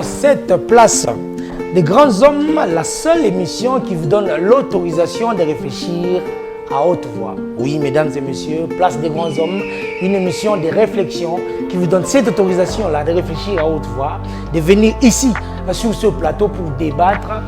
Cette place des grands hommes, la seule émission qui vous donne l'autorisation de réfléchir à haute voix. Oui, mesdames et messieurs, place des grands hommes, une émission de réflexion qui vous donne cette autorisation-là de réfléchir à haute voix, de venir ici sur ce plateau pour débattre,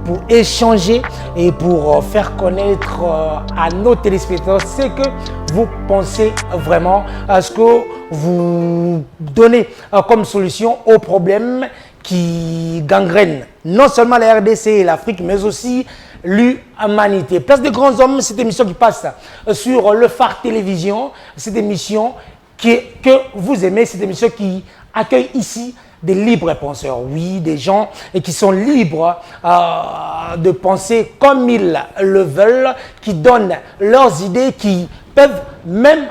pour échanger et pour faire connaître à nos téléspectateurs ce que vous pensez vraiment, à ce que vous donnez comme solution aux problèmes qui gangrènent non seulement la RDC et l'Afrique, mais aussi l'humanité. Place des grands hommes, cette émission qui passe sur le Phare Télévision, cette émission que vous aimez, cette émission qui accueille ici des libres penseurs, oui, des gens qui sont libres de penser comme ils le veulent, qui donnent leurs idées, qui peuvent même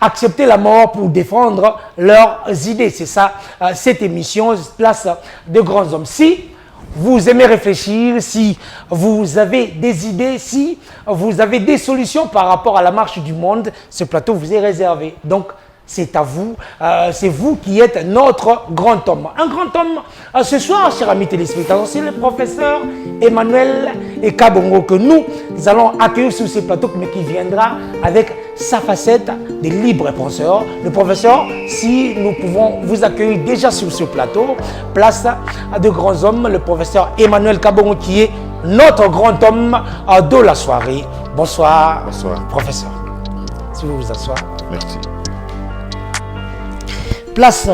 accepter la mort pour défendre leurs idées. C'est ça, cette émission, place de grands hommes. Si vous aimez réfléchir, si vous avez des idées, si vous avez des solutions par rapport à la marche du monde, ce plateau vous est réservé. Donc, c'est à vous, c'est vous qui êtes notre grand homme. Un grand homme, ce soir, chers amis téléspectateurs, c'est le professeur Emmanuel Kabongo que nous allons accueillir sur ce plateau, mais qui viendra avec sa facette de libre penseur. Le professeur, si nous pouvons vous accueillir déjà sur ce plateau, place à de grands hommes, le professeur Emmanuel Kabongo qui est notre grand homme de la soirée. Bonsoir, bonsoir. Professeur. Si vous vous asseyez. Merci. Place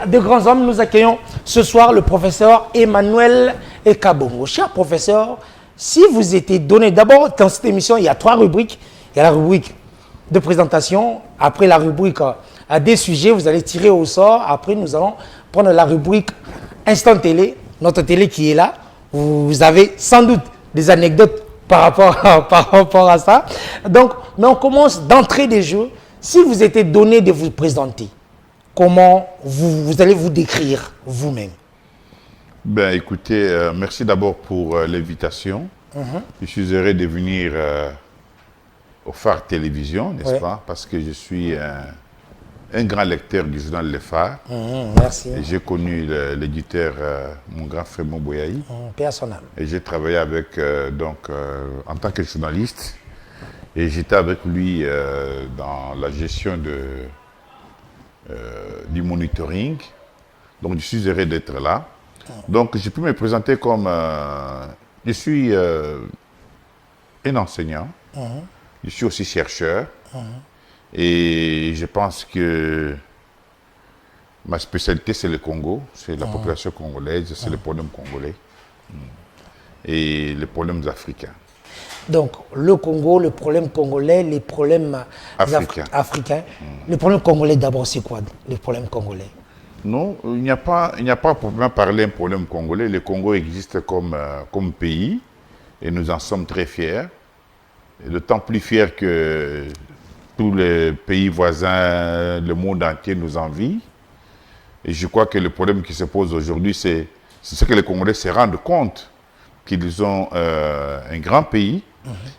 de grands hommes, nous accueillons ce soir le professeur Emmanuel Kabongo. Cher professeur, si vous étiez donné, d'abord dans cette émission, il y a 3 rubriques. Il y a la rubrique de présentation, après la rubrique à des sujets, vous allez tirer au sort. Après, nous allons prendre la rubrique Instant Télé, notre télé qui est là. Vous avez sans doute des anecdotes par rapport à ça. Donc, mais on commence d'entrée des jeux. Si vous étiez donné de vous présenter, comment vous allez vous décrire vous-même? Ben, écoutez, merci d'abord pour l'invitation. Je suis heureux de venir au Phare Télévision, n'est-ce pas? Parce que je suis un grand lecteur du journal Le Phare. Merci. Et j'ai connu l'éditeur, mon grand frère Moboyaï. Personnel. Et j'ai travaillé avec, en tant que journaliste. Et j'étais avec lui dans la gestion du monitoring. Donc, je suis heureux d'être là. Donc, je peux me présenter comme... je suis un enseignant. Je suis aussi chercheur. Et je pense que ma spécialité, c'est le Congo. C'est la population congolaise, c'est les problèmes congolais. Et les problèmes africains. Donc, le Congo, le problème congolais, les problèmes africains. Le problème congolais, d'abord, c'est quoi, les problèmes congolais? Non, il n'y a pas à parler d'un problème congolais. Le Congo existe comme pays et nous en sommes très fiers. Et d'autant plus fiers que tous les pays voisins, le monde entier nous envie. Et je crois que le problème qui se pose aujourd'hui, c'est ce que les Congolais se rendent compte qu'ils ont un grand pays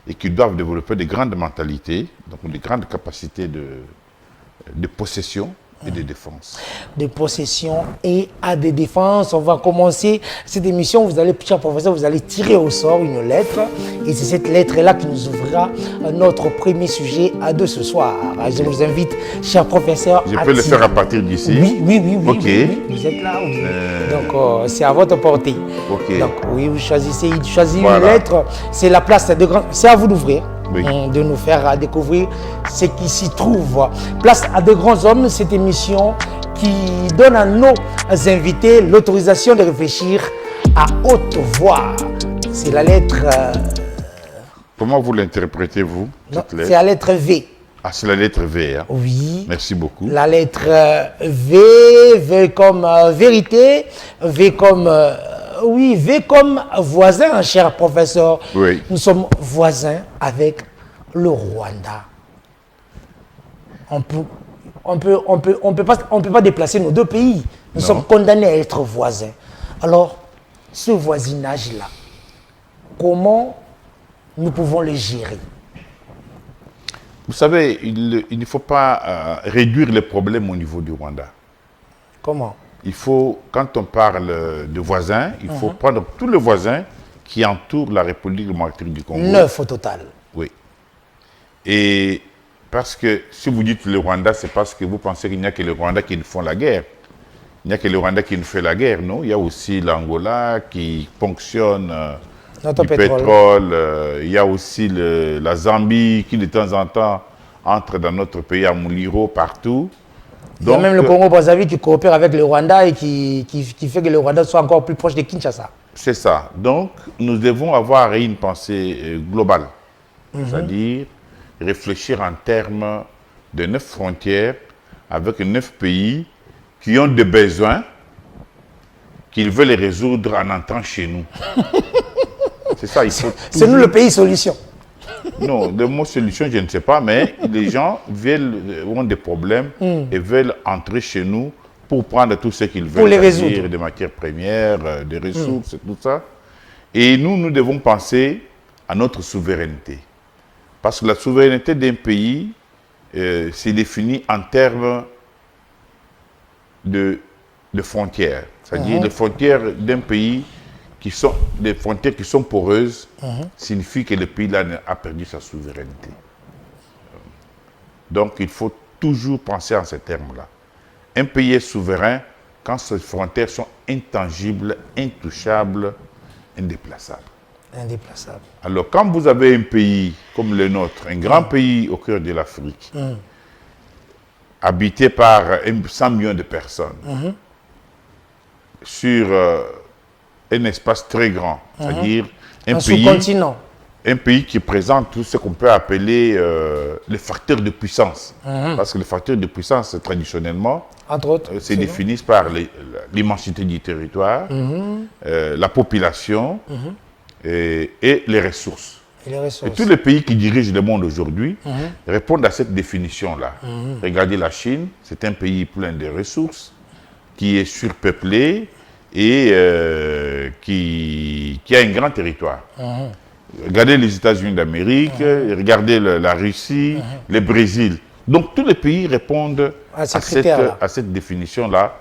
et qu'ils doivent développer de grandes mentalités, donc de grandes capacités de possession et de défense. De possession et à de défense. On va commencer cette émission. Vous allez, cher professeur, vous allez tirer au sort une lettre. Et c'est cette lettre-là qui nous ouvrira notre premier sujet de ce soir. Je vous invite, cher professeur, je peux le faire à partir d'ici? Oui. Ok. Oui. Vous êtes là. Oui. Donc, c'est à votre portée. Ok. Donc, oui, vous choisissez une lettre. C'est la place de grand... C'est à vous d'ouvrir. Oui. De nous faire découvrir ce qui s'y trouve. Place à de grands hommes, cette émission qui donne à nos invités l'autorisation de réfléchir à haute voix. C'est la lettre... Comment vous l'interprétez, vous, cette lettre? C'est la lettre V. Ah, c'est la lettre V, hein? Oui. Merci beaucoup. La lettre V comme vérité, V comme... oui, V comme voisin, cher professeur. Oui. Nous sommes voisins avec le Rwanda. On peut pas déplacer nos deux pays. Nous sommes condamnés à être voisins. Alors, ce voisinage-là, comment nous pouvons le gérer? Vous savez, il ne faut pas réduire les problèmes au niveau du Rwanda. Comment? il faut, quand on parle de voisins, il faut prendre tous les voisins qui entourent la République démocratique du Congo. 9 au total. Oui. Et parce que si vous dites le Rwanda, c'est parce que vous pensez qu'il n'y a que le Rwanda qui nous font la guerre. Il n'y a que le Rwanda qui nous fait la guerre, non? Il y a aussi l'Angola qui ponctionne Notre du pétrole. pétrole. Il y a aussi la Zambie qui de temps en temps entre dans notre pays à Mouliro, partout. Il y a même le Congo-Brazzaville qui coopère avec le Rwanda et qui fait que le Rwanda soit encore plus proche de Kinshasa. C'est ça. Donc, nous devons avoir une pensée globale. C'est-à-dire réfléchir en termes de 9 frontières avec 9 pays qui ont des besoins qu'ils veulent les résoudre en entrant chez nous. C'est ça, il faut... C'est nous le pays solution. Non, le mot solution, je ne sais pas, mais les gens ont des problèmes et veulent entrer chez nous pour prendre tout ce qu'ils veulent. Pour les résoudre. Des matières premières, des ressources, tout ça. Et nous devons penser à notre souveraineté. Parce que la souveraineté d'un pays s'est définie en termes de frontières. C'est-à-dire les frontières d'un pays des frontières qui sont poreuses signifie que le pays-là a perdu sa souveraineté. Donc il faut toujours penser en ces termes-là. Un pays est souverain quand ses frontières sont intangibles, intouchables, indéplaçables. Indéplaçable. Alors, quand vous avez un pays comme le nôtre, un grand pays au cœur de l'Afrique, habité par 100 millions de personnes, sur un espace très grand, c'est-à-dire Un sous-continent. Un pays qui présente tout ce qu'on peut appeler les facteurs de puissance. Parce que les facteurs de puissance, traditionnellement, entre autres, se définissent par l'immensité du territoire, la population, et les ressources. Et tous les pays qui dirigent le monde aujourd'hui répondent à cette définition-là. Regardez la Chine, c'est un pays plein de ressources, qui est surpeuplé et qui a un grand territoire. Regardez les États-Unis d'Amérique, regardez la Russie, le Brésil. Donc tous les pays répondent à cette définition-là,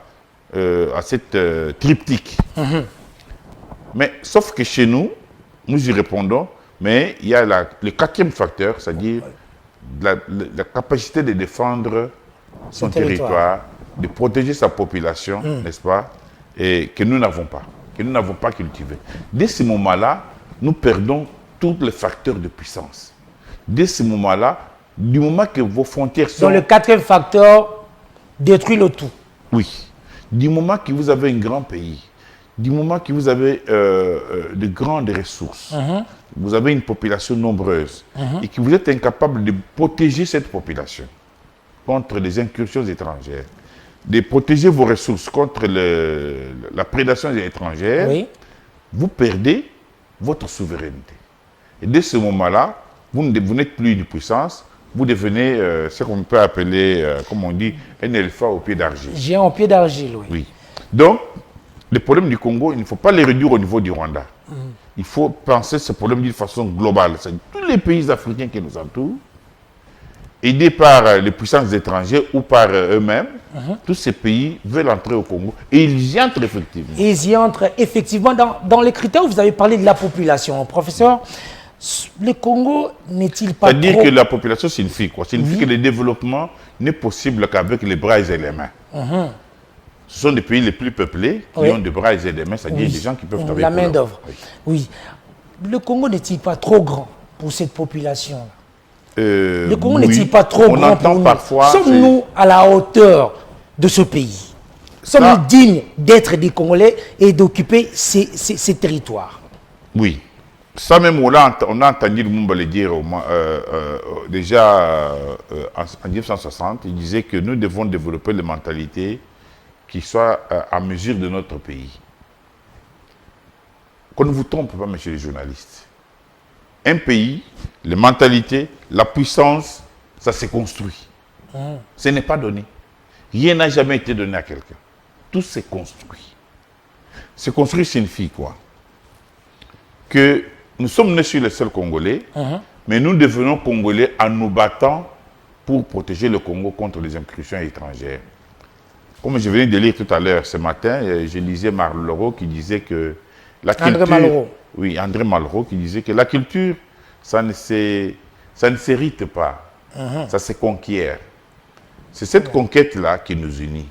à cette triptyque. Mais sauf que chez nous, nous y répondons, mais il y a le quatrième facteur, c'est-à-dire la capacité de défendre son territoire, de protéger sa population, n'est-ce pas, et que nous n'avons pas cultivé. Dès ce moment-là, nous perdons tous les facteurs de puissance. Dès ce moment-là, du moment que vos frontières sont... Donc le quatrième facteur détruit le tout. Oui. Du moment que vous avez un grand pays, du moment que vous avez de grandes ressources, vous avez une population nombreuse et que vous êtes incapable de protéger cette population contre les incursions étrangères, de protéger vos ressources contre la prédation étrangère, vous perdez votre souveraineté. Et dès ce moment-là, vous n'êtes plus une puissance, vous devenez ce qu'on peut appeler, comme on dit, un éléphant au pied d'argile. Géant au pied d'argile, oui. Donc, les problèmes du Congo, il ne faut pas les réduire au niveau du Rwanda. Il faut penser ce problème d'une façon globale. C'est tous les pays africains qui nous entourent, aidés par les puissances étrangères ou par eux-mêmes, tous ces pays veulent entrer au Congo. Et ils y entrent effectivement. Ils y entrent effectivement. Dans les critères, vous avez parlé de la population. Professeur, le Congo n'est-il pas C'est-à-dire que la population signifie quoi? Signifie que le développement n'est possible qu'avec les bras et les mains. Ce sont des pays les plus peuplés qui ont des bras et des mains, c'est-à-dire des gens qui peuvent travailler. La main-d'œuvre. Oui. Le Congo n'est-il pas trop grand pour cette population? Le Congo n'est-il pas trop grand pour nous? Sommes-nous à la hauteur de ce pays? Sommes-nous dignes d'être des Congolais et d'occuper ces territoires? Oui. Ça même, on a entendu Lumumba le dire déjà en 1960. Il disait que nous devons développer les mentalités qui soient à mesure de notre pays. Qu'on ne vous trompe pas, messieurs les journalistes. Un pays, les mentalités, la puissance, ça se construit. Ce n'est pas donné. Rien n'a jamais été donné à quelqu'un. Tout s'est construit. Se construire signifie quoi? Que nous sommes nés sur le sol congolais, mais nous devenons congolais en nous battant pour protéger le Congo contre les incursions étrangères. Comme je venais de lire tout à l'heure ce matin, je lisais Malraux qui disait que la culture... André Malraux. Oui, André Malraux qui disait que la culture, ça ne s'hérite pas, ça se conquiert. C'est cette conquête-là qui nous unit.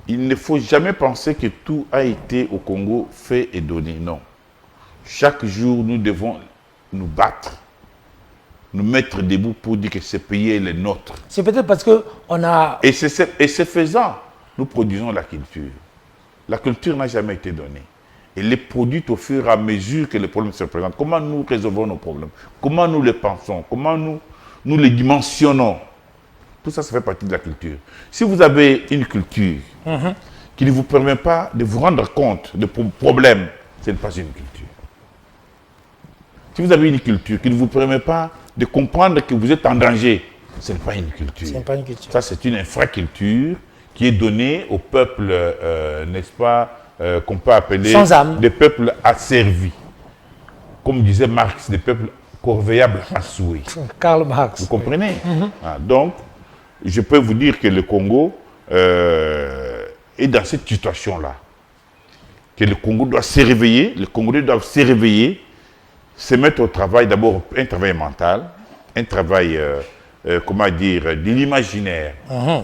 Il ne faut jamais penser que tout a été au Congo fait et donné, non. Chaque jour, nous devons nous battre, nous mettre debout pour dire que ce pays est le nôtre. C'est peut-être parce qu'on a... Et ce faisant, nous produisons la culture. La culture n'a jamais été donnée. Elle est produite au fur et à mesure que les problèmes se présentent. Comment nous résolvons nos problèmes? Comment nous les pensons? Comment nous les dimensionnons? Tout ça, ça fait partie de la culture. Si vous avez une culture qui ne vous permet pas de vous rendre compte de problèmes, ce n'est pas une culture. Si vous avez une culture qui ne vous permet pas de comprendre que vous êtes en danger, ce n'est pas une culture. C'est pas une culture. Ça, c'est une infraculture qui est donnée au peuple, n'est-ce pas, qu'on peut appeler sans âme. Des peuples asservis. Comme disait Marx, des peuples corveillables à souhait. Karl Marx. Vous comprenez? Donc, je peux vous dire que le Congo est dans cette situation-là. Que le Congo doit se réveiller, les Congolais doivent se réveiller, se mettre au travail, d'abord un travail mental, un travail, comment dire, de l'imaginaire,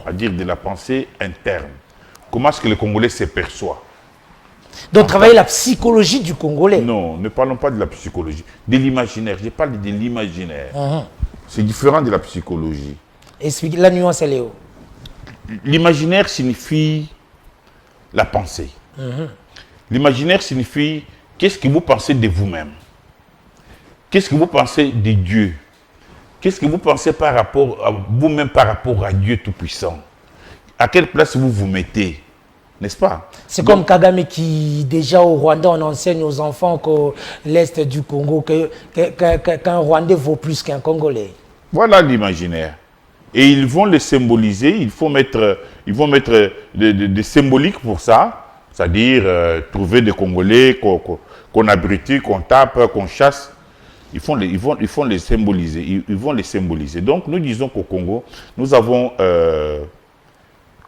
à dire de la pensée interne. Comment est-ce que le Congolais se perçoit? Donc travailler la psychologie du Congolais. Non, ne parlons pas de la psychologie, de l'imaginaire. Je parle de l'imaginaire. C'est différent de la psychologie. Explique la nuance, elle est où? L'imaginaire signifie la pensée. L'imaginaire signifie qu'est-ce que vous pensez de vous-même. Qu'est-ce que vous pensez de Dieu? Qu'est-ce que vous pensez par rapport à vous-même, par rapport à Dieu Tout-Puissant? À quelle place vous vous mettez? N'est-ce pas? C'est comme Kagame qui, déjà au Rwanda, on enseigne aux enfants qu'à l'est du Congo, qu'un Rwandais vaut plus qu'un Congolais. Voilà l'imaginaire. Et ils vont le symboliser, ils vont mettre des symboliques pour ça, c'est-à-dire trouver des Congolais qu'on abrutit, qu'on tape, qu'on chasse. Ils vont les symboliser, ils vont les symboliser. Donc nous disons qu'au Congo, nous avons,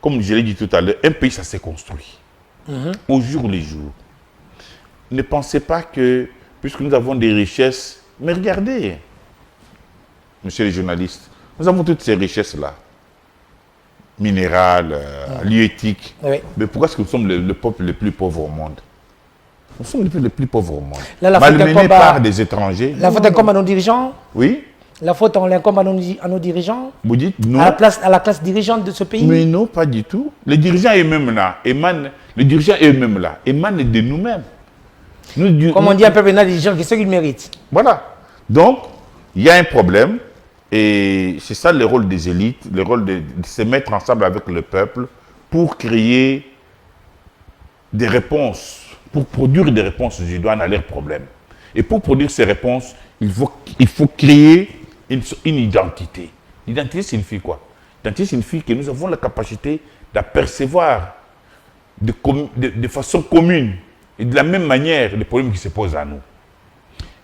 comme je l'ai dit tout à l'heure, un pays, ça s'est construit. Au jour le jour. Ne pensez pas que, puisque nous avons des richesses, mais regardez, monsieur les journalistes, nous avons toutes ces richesses-là, minérales, halieutiques. Oui. Mais pourquoi est-ce que nous sommes le peuple le plus pauvre au monde? Nous sommes les plus pauvres au monde. Là, malmenés par des étrangers. La faute incombe à nos dirigeants? Oui. La faute incombe à nos dirigeants? Vous dites non. À la classe dirigeante de ce pays? Mais non, pas du tout. Les dirigeants eux-mêmes là, émanent de nous-mêmes. Comme on dit un peu maintenant, les dirigeants, qu'est-ce qu'ils méritent? Voilà. Donc, il y a un problème. Et c'est ça le rôle des élites, le rôle de se mettre ensemble avec le peuple pour créer des réponses, pour produire des réponses idoines à leurs problèmes. Et pour produire ces réponses, il faut créer une identité. L'identité signifie quoi? L'identité signifie que nous avons la capacité d'apercevoir de façon commune et de la même manière les problèmes qui se posent à nous.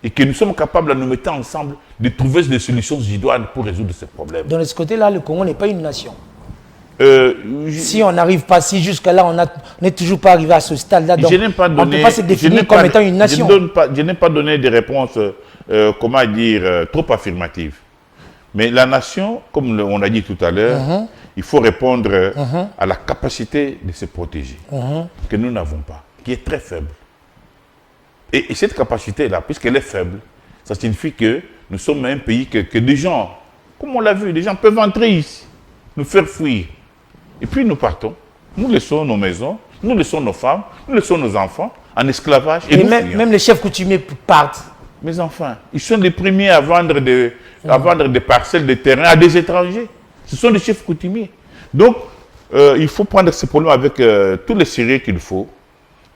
Et que nous sommes capables, en nous mettant ensemble, de trouver des solutions idoines pour résoudre ces problèmes. Dans ce côté-là, le Congo n'est pas une nation. Si on n'arrive pas, si jusque-là, on n'est toujours pas arrivé à ce stade-là, donc on ne peut pas se définir comme étant une nation. Je n'ai pas donné des réponses, comment dire, trop affirmatives. Mais la nation, comme on a dit tout à l'heure, il faut répondre à la capacité de se protéger, que nous n'avons pas, qui est très faible. Et cette capacité-là, puisqu'elle est faible, ça signifie que nous sommes un pays que des gens, comme on l'a vu, des gens peuvent entrer ici, nous faire fuir. Et puis nous partons, nous laissons nos maisons, nous laissons nos femmes, nous laissons nos enfants en esclavage. Et même les chefs coutumiers partent. Mes enfants, ils sont les premiers à vendre des parcelles de terrain à des étrangers. Ce sont des chefs coutumiers. Donc, il faut prendre ce problème avec tous les sérieux qu'il faut.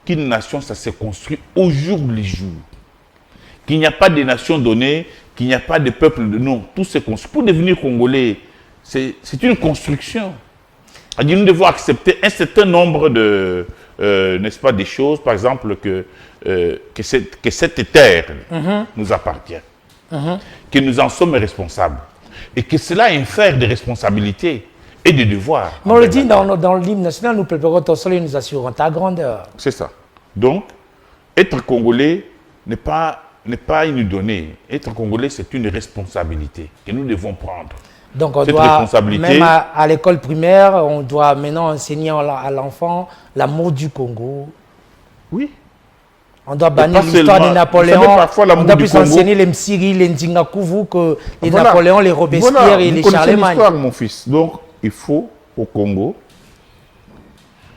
Qu'une nation, ça se construit au jour le jour. Qu'il n'y a pas de nation donnée, qu'il n'y a pas de peuple. Non, tout se construit. Pour devenir Congolais, c'est une construction. C'est-à-dire, nous devons accepter un certain nombre de, n'est-ce pas, des choses, par exemple, que cette terre nous appartient, que nous en sommes responsables, et que cela infère des responsabilités. et des devoirs. Mais on le dit dans l'hymne national, nous préparons ton soleil, nous assurons ta grandeur. C'est ça. Donc, être Congolais n'est pas une donnée. Être Congolais, c'est une responsabilité que nous devons prendre. Donc, on cette doit, responsabilité, même à l'école primaire, on doit maintenant enseigner à l'enfant l'amour du Congo. Oui. On doit bannir pas l'histoire de seulement- Napoléon. vous savez, parfois, On l'amour doit du plus Congo- enseigner les Msiri, les Ndingakuvu que les Voilà. Napoléon, les Robespierre Voilà, et vous les connaissez Charlemagne. l'histoire, mon fils. Donc, il faut, au Congo,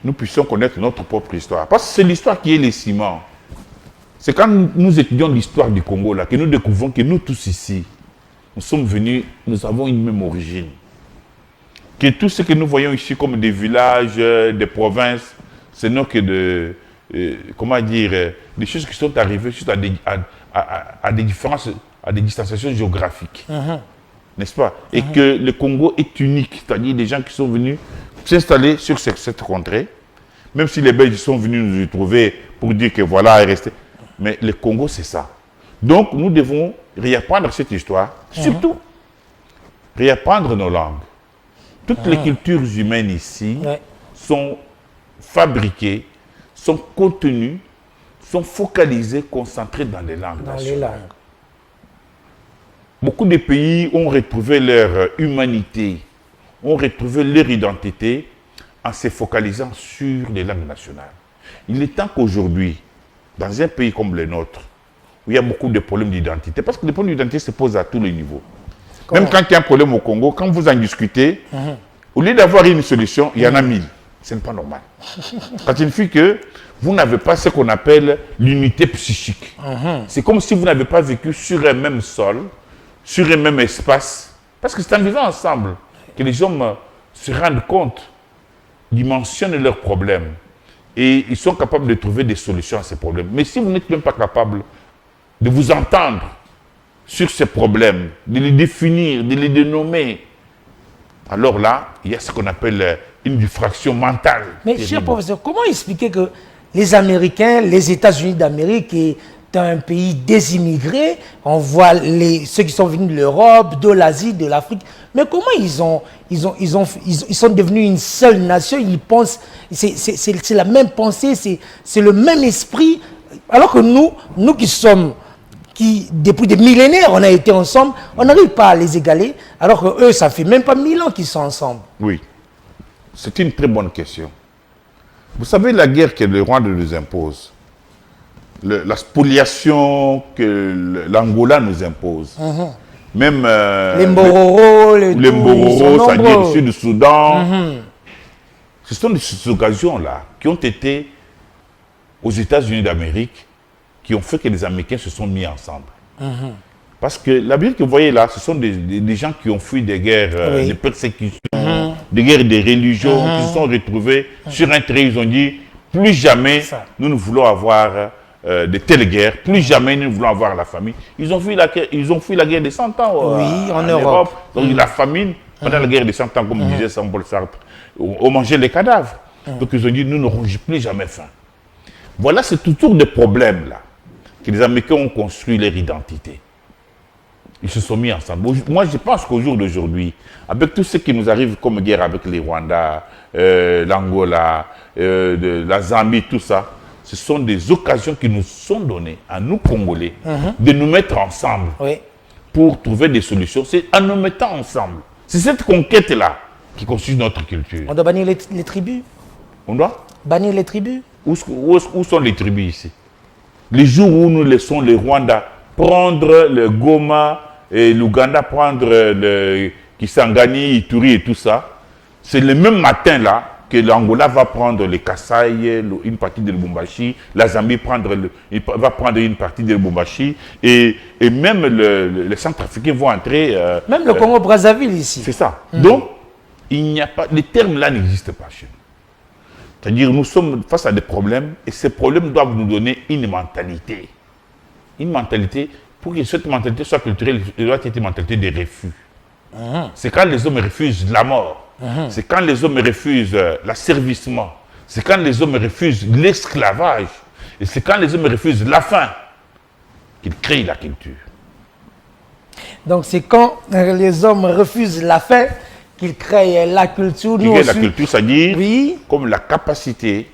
nous puissions connaître notre propre histoire. Parce que c'est l'histoire qui est les ciments. C'est quand nous étudions l'histoire du Congo, là, que nous découvrons que nous tous ici, nous sommes venus, nous avons une même origine. Que tout ce que nous voyons ici comme des villages, des provinces, ce n'est que de, comment dire, des choses qui sont arrivées juste à des différences, à des distanciations géographiques. N'est-ce pas? Et que le Congo est unique, c'est-à-dire des gens qui sont venus s'installer sur cette contrée, même si les Belges sont venus nous y trouver pour dire que voilà, est resté. Mais le Congo, c'est ça. Donc, nous devons réapprendre cette histoire, surtout réapprendre nos langues. Toutes les cultures humaines ici sont fabriquées, sont contenues, sont focalisées, concentrées dans les langues Dans les nationales. langues. Beaucoup de pays ont retrouvé leur humanité, ont retrouvé leur identité en se focalisant sur les langues nationales. Il est temps qu'aujourd'hui, dans un pays comme le nôtre, où il y a beaucoup de problèmes d'identité, parce que les problèmes d'identité se posent à tous les niveaux. Même quand il y a un problème au Congo, quand vous en discutez, au lieu d'avoir une solution, il y en a 1000. Ce n'est pas normal. Ça signifie que vous n'avez pas ce qu'on appelle l'unité psychique. C'est comme si vous n'avez pas vécu sur un même sol, sur un même espace, parce que c'est en vivant ensemble que les hommes se rendent compte, dimensionnent leurs problèmes et ils sont capables de trouver des solutions à ces problèmes. Mais si vous n'êtes même pas capable de vous entendre sur ces problèmes, de les définir, de les dénommer, alors là, il y a ce qu'on appelle une diffraction mentale. Mais cher professeur, comment expliquer que les Américains, les États-Unis d'Amérique est un pays des immigrés, on voit ceux qui sont venus de l'Europe, de l'Asie, de l'Afrique, mais comment ils sont devenus une seule nation, ils pensent, c'est la même pensée, c'est le même esprit, alors que nous qui depuis des millénaires, on a été ensemble, on n'arrive pas à les égaler, alors que eux, ça fait même pas 1000 ans qu'ils sont ensemble. Oui, c'est une très bonne question. Vous savez, la guerre que le Rwanda nous impose, la spoliation que l'Angola nous impose, même les Mbororo, les Mbororo, c'est-à-dire le Sud-Soudan, ce sont ces occasions-là qui ont été aux États-Unis d'Amérique, qui ont fait que les Américains se sont mis ensemble. Parce que l'Amérique que vous voyez là, ce sont des gens qui ont fui des guerres, des persécutions, des guerres de religions, qui se sont retrouvés sur un trait. Ils ont dit, plus jamais nous ne voulons avoir de telles guerres, plus jamais nous ne voulons avoir la famine. Ils ont fui la guerre de 100 ans en Europe. Donc la famine, pendant la guerre de 100 ans, comme disait Jean-Paul Sartre, on mangeait les cadavres. Donc ils ont dit, nous n'aurons plus jamais faim. Voilà, c'est autour des problèmes là que les Américains ont construit leur identité. Ils se sont mis ensemble. Moi, je pense qu'au jour d'aujourd'hui, avec tout ce qui nous arrive comme guerre avec les Rwandais, l'Angola, la Zambie, tout ça, ce sont des occasions qui nous sont données, à nous Congolais, de nous mettre ensemble pour trouver des solutions. C'est en nous mettant ensemble. C'est cette conquête-là qui constitue notre culture. On doit bannir les tribus. On doit bannir les tribus. Où sont les tribus ici? Les jours où nous laissons les Rwandais prendre le Goma et l'Ouganda prendre le Kisangani, Ituri et tout ça, c'est le même matin-là que l'Angola va prendre le Kasaï, une partie de Lubumbashi, la Zambie va prendre une partie de Lubumbashi, et même les Centrafricains vont entrer... même le Congo-Brazzaville ici. C'est ça. Donc, il n'y a pas... Les termes-là n'existent pas chez nous. C'est-à-dire, nous sommes face à des problèmes, et ces problèmes doivent nous donner une mentalité. Une mentalité, pour que cette mentalité soit culturelle, elle doit être une mentalité de refus. C'est quand les hommes refusent la mort. C'est quand les hommes refusent l'asservissement. C'est quand les hommes refusent l'esclavage. Et c'est quand les hommes refusent la faim qu'ils créent la culture. Donc c'est quand les hommes refusent la faim qu'il crée la culture. Qu'il crée la culture, c'est-à-dire comme la capacité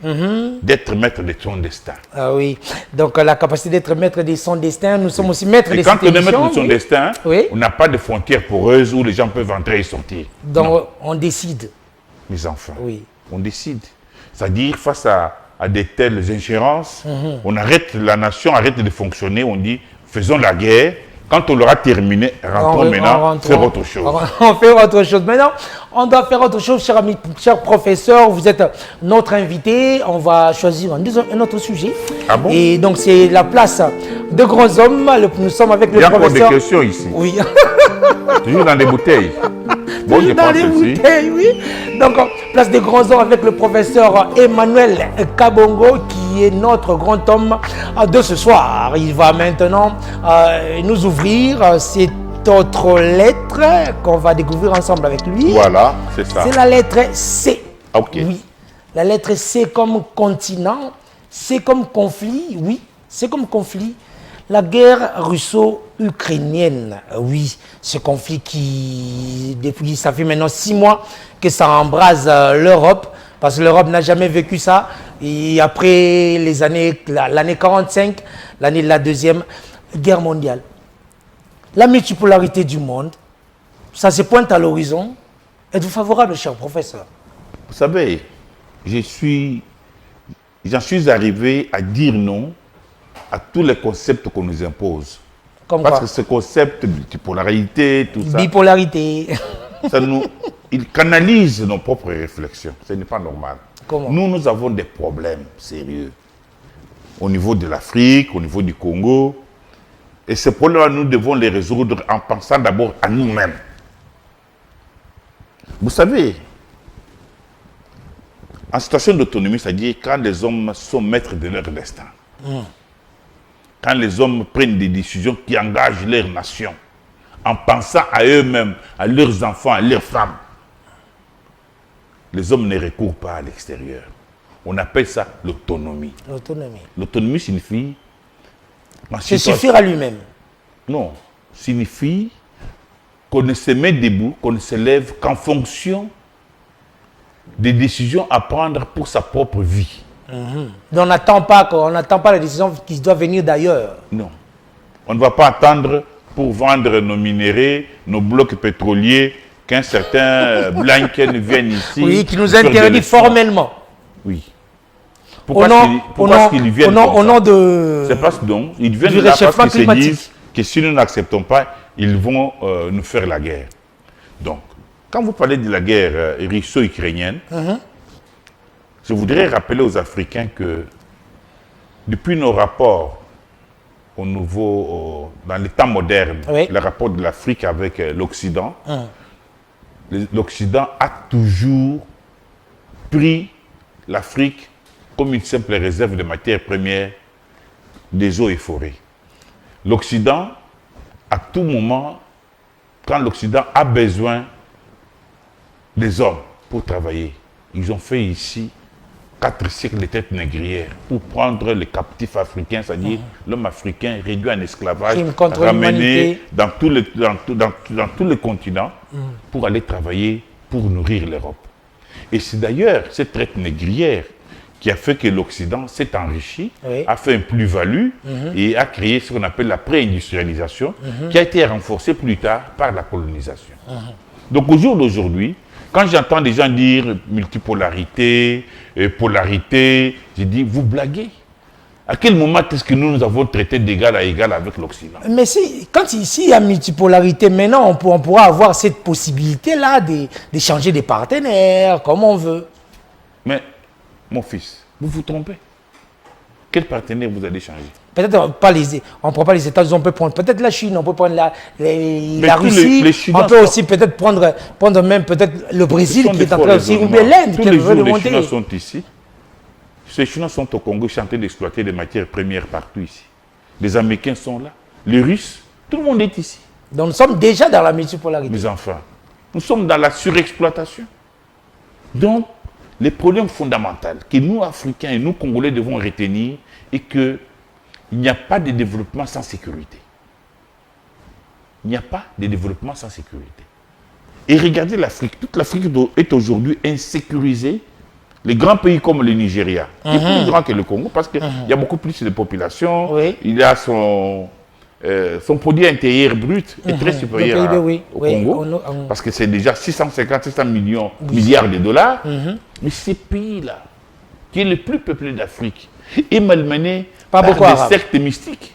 d'être maître de son destin. Ah oui, donc la capacité d'être maître de son destin, nous sommes aussi maîtres de cette émission. Quand on est maître de son destin, on n'a pas de frontières poreuses où les gens peuvent entrer et sortir. Donc on décide. Mes enfants, on décide. C'est-à-dire face à de telles ingérences, on arrête, la nation arrête de fonctionner, on dit faisons la guerre. Quand on l'aura terminé, rentrons maintenant, faire autre chose. On fait autre chose. Maintenant, on doit faire autre chose, cher ami, cher professeur. Vous êtes notre invité. On va choisir un autre sujet. Ah bon? Et donc, c'est la place de grands hommes. Nous sommes avec le professeur. Il y a encore des questions ici. Oui. Toujours dans des bouteilles. Bon, je dans les bouteilles, oui. Donc, place des grands hommes avec le professeur Emmanuel Kabongo, qui est notre grand homme de ce soir. Il va maintenant nous ouvrir cette autre lettre qu'on va découvrir ensemble avec lui. Voilà, c'est ça. C'est la lettre C. Ok. Oui. La lettre C comme continent, C comme conflit, oui, C comme conflit. La guerre russo-ukrainienne, oui, ce conflit qui, depuis, ça fait maintenant 6 mois que ça embrase l'Europe, parce que l'Europe n'a jamais vécu ça. Et après les années, l'année 45, l'année de la Deuxième Guerre mondiale, la multipolarité du monde, ça se pointe à l'horizon. Êtes-vous favorable, cher professeur? Vous savez, j'en suis arrivé à dire non à tous les concepts qu'on nous impose. Comme Parce quoi? que ce concept de bipolarité, tout ça, Bipolarité. il canalise nos propres réflexions. Ce n'est pas normal. Comment? Nous avons des problèmes sérieux au niveau de l'Afrique, au niveau du Congo. Et ces problèmes-là, nous devons les résoudre en pensant d'abord à nous-mêmes. Vous savez, en situation d'autonomie, c'est-à-dire quand les hommes sont maîtres de leur destin, quand les hommes prennent des décisions qui engagent leur nation, en pensant à eux-mêmes, à leurs enfants, à leurs femmes, les hommes ne recourent pas à l'extérieur. On appelle ça l'autonomie. L'autonomie. L'autonomie signifie... Se suffire à lui-même. Non, signifie qu'on ne se met debout, qu'on ne se lève qu'en fonction des décisions à prendre pour sa propre vie. On n'attend pas les décisions qui doivent venir d'ailleurs. Non. On ne va pas attendre pour vendre nos minéraux, nos blocs pétroliers, qu'un certain Blanken vienne ici. Oui, qui nous interdit formellement. Oui. Pourquoi est-ce qu'ils viennent au nom de... C'est parce qu'ils viennent du là parce réchauffement qu'ils se climatique. disent que si nous n'acceptons pas, ils vont nous faire la guerre. Donc, quand vous parlez de la guerre russo-ukrainienne, je voudrais rappeler aux Africains que depuis nos rapports dans les temps modernes, le rapport de l'Afrique avec l'Occident, l'Occident a toujours pris l'Afrique comme une simple réserve de matières premières, des eaux et forêts. L'Occident, à tout moment, quand l'Occident a besoin des hommes pour travailler, ils ont fait ici 4 siècles de tête négrière pour prendre les captifs africains, c'est-à-dire l'homme africain réduit en esclavage, ramené dans tous les continents pour aller travailler, pour nourrir l'Europe. Et c'est d'ailleurs cette traite négrière qui a fait que l'Occident s'est enrichi, a fait une plus-value et a créé ce qu'on appelle la pré-industrialisation, qui a été renforcée plus tard par la colonisation. Donc au jour d'aujourd'hui, quand j'entends des gens dire multipolarité, polarité, je dis, vous blaguez. À quel moment est-ce que nous avons traité d'égal à égal avec l'Occident? Mais quand ici il y a multipolarité, maintenant on pourra avoir cette possibilité-là d'échanger des partenaires comme on veut. Mais, mon fils, vous vous trompez. Quel partenaire vous allez changer? Peut-être pas on ne prend pas les États-Unis, on peut prendre peut-être la Chine, on peut prendre la Russie, on peut aussi peut-être prendre même peut-être le Brésil qui est en train aussi, ou bien l'Inde qui veut monter. Les Chinois sont ici. Ces Chinois sont au Congo, chantés d'exploiter des matières premières partout ici. Les Américains sont là, les Russes, tout le monde est ici. Donc nous sommes déjà dans la multipolarité. Mes enfants, nous sommes dans la surexploitation. Donc, les problèmes fondamentaux que nous, Africains et nous, Congolais, devons retenir est que il n'y a pas de développement sans sécurité. Il n'y a pas de développement sans sécurité. Et regardez l'Afrique. Toute l'Afrique est aujourd'hui insécurisée. Les grands pays comme le Nigeria, qui est plus grand que le Congo, parce qu'il y a beaucoup plus de population, il a son produit intérieur brut est très supérieur au Congo, parce que c'est déjà 650-700 milliards de dollars. Mais ces pays-là, qui est le plus peuplé d'Afrique, est malmené par des sectes mystiques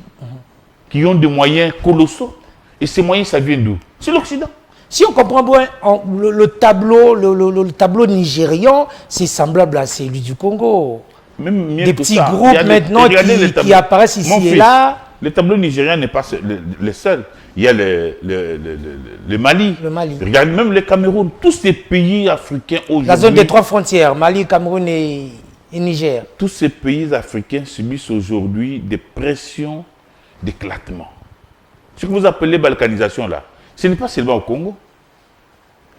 qui ont des moyens colossaux. Et ces moyens, ça vient d'où? C'est l'Occident. Si on comprend bien, le tableau nigérian, c'est semblable à celui du Congo. Même des petits groupes maintenant qui apparaissent ici et là. Le tableau nigérien n'est pas le seul. Il y a le Mali. Regarde même le Cameroun. Tous ces pays africains aujourd'hui. La zone des 3 frontières, Mali, Cameroun et Niger. Tous ces pays africains subissent aujourd'hui des pressions d'éclatement. Ce que vous appelez balkanisation là, ce n'est pas seulement au Congo.